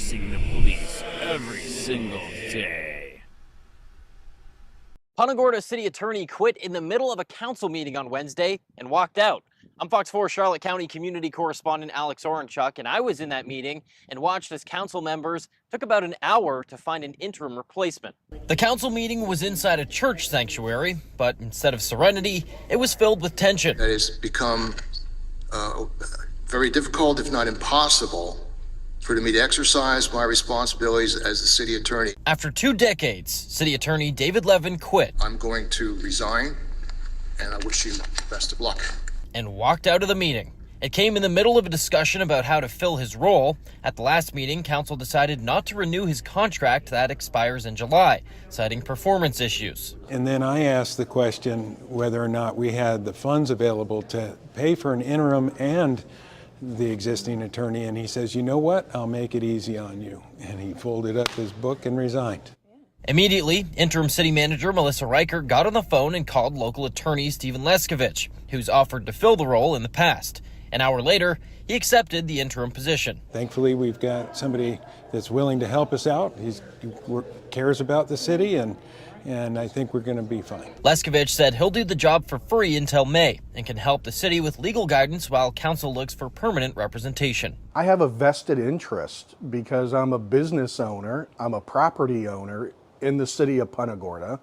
chasing the police every single day. Punta Gorda City Attorney quit in the middle of a council meeting on Wednesday and walked out. I'm Fox 4 Charlotte County Community Correspondent Alex Orenchuk, and I was in that meeting and watched as council members took about an hour to find an interim replacement. The council meeting was inside a church sanctuary, but instead of serenity, it was filled with tension. It has become very difficult, if not impossible, for me to exercise my responsibilities as the city attorney. After 2 decades, City Attorney David Levin quit. I'm going to resign, and I wish you best of luck. And walked out of the meeting. It came in the middle of a discussion about how to fill his role. At the last meeting, council decided not to renew his contract that expires in July, citing performance issues. And then I asked the question whether or not we had the funds available to pay for an interim and the existing attorney, and he says, you know what, I'll make it easy on you. And he folded up his book and resigned. Immediately, interim city manager Melissa Reicher got on the phone and called local attorney Stephen Leskovich, who's offered to fill the role in the past. An hour later, he accepted the interim position. Thankfully, we've got somebody that's willing to help us out. He cares about the city, and I think we're going to be fine. Leskovich said he'll do the job for free until May and can help the city with legal guidance while council looks for permanent representation. I have a vested interest because I'm a business owner, I'm a property owner in the city of Punta Gorda,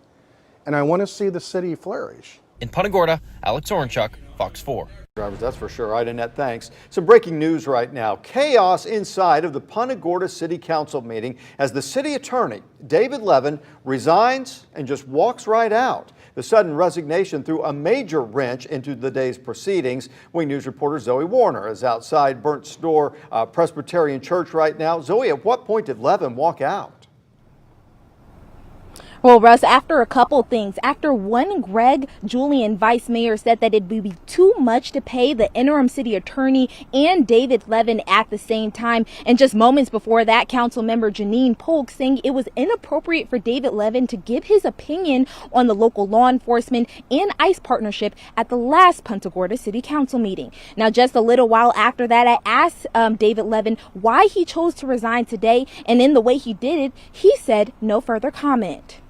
and I want to see the city flourish. In Punta Gorda, Alex Orenchuk, Fox 4. Drivers, that's for sure. Right, Annette, thanks. Some breaking news right now. Chaos inside of the Punta Gorda City Council meeting as the city attorney, David Levin, resigns and just walks right out. The sudden resignation threw a major wrench into the day's proceedings. Wing News reporter Zoe Warner is outside Burnt Store Presbyterian Church right now. Zoe, at what point did Levin walk out? Well, Russ, after a couple things, after one Greg Julian, vice mayor, said that it would be too much to pay the interim city attorney and David Levin at the same time. And just moments before that, council member Janine Polk saying it was inappropriate for David Levin to give his opinion on the local law enforcement and ICE partnership at the last Punta Gorda City Council meeting. Now, just a little while after that, I asked David Levin why he chose to resign today. And in the way he did it, he said no further comment.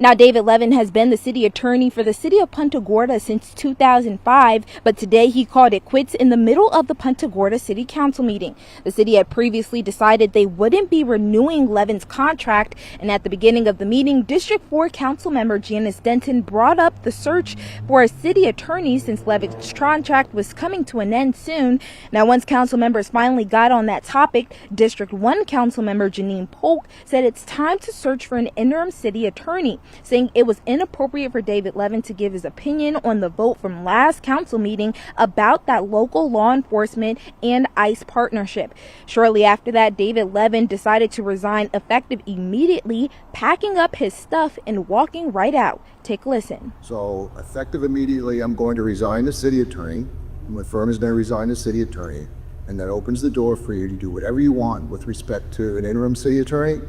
Now, David Levin has been the city attorney for the city of Punta Gorda since 2005, but today he called it quits in the middle of the Punta Gorda City Council meeting. The city had previously decided they wouldn't be renewing Levin's contract, and at the beginning of the meeting, District 4 council member Janice Denton brought up the search for a city attorney since Levin's contract was coming to an end soon. Now, once council members finally got on that topic, District 1 council member Janine Polk said it's time to search for an interim city attorney, saying it was inappropriate for David Levin to give his opinion on the vote from last council meeting about that local law enforcement and ICE partnership. Shortly after that, David Levin decided to resign effective immediately, packing up his stuff and walking right out. Take a listen. So, effective immediately, I'm going to resign the city attorney. My firm is going to resign the city attorney, and that opens the door for you to do whatever you want with respect to an interim city attorney.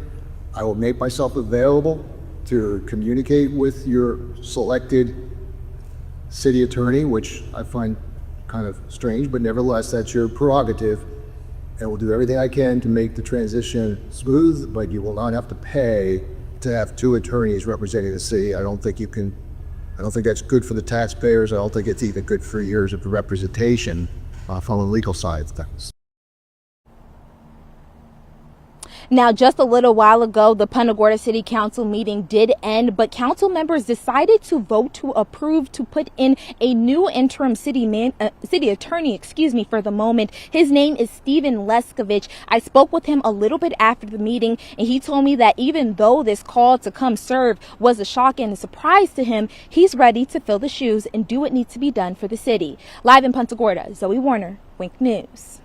I will make myself available to communicate with your selected city attorney, which I find kind of strange, but nevertheless, that's your prerogative. And we'll do everything I can to make the transition smooth, but you will not have to pay to have 2 attorneys representing the city. I don't think that's good for the taxpayers. I don't think it's even good for years of representation from the legal side of things. Now, just a little while ago, the Punta Gorda City Council meeting did end, but council members decided to vote to approve to put in a new interim city attorney, for the moment. His name is Stephen Leskovich. I spoke with him a little bit after the meeting, and he told me that even though this call to come serve was a shock and a surprise to him, he's ready to fill the shoes and do what needs to be done for the city. Live in Punta Gorda, Zoe Warner, Wink News.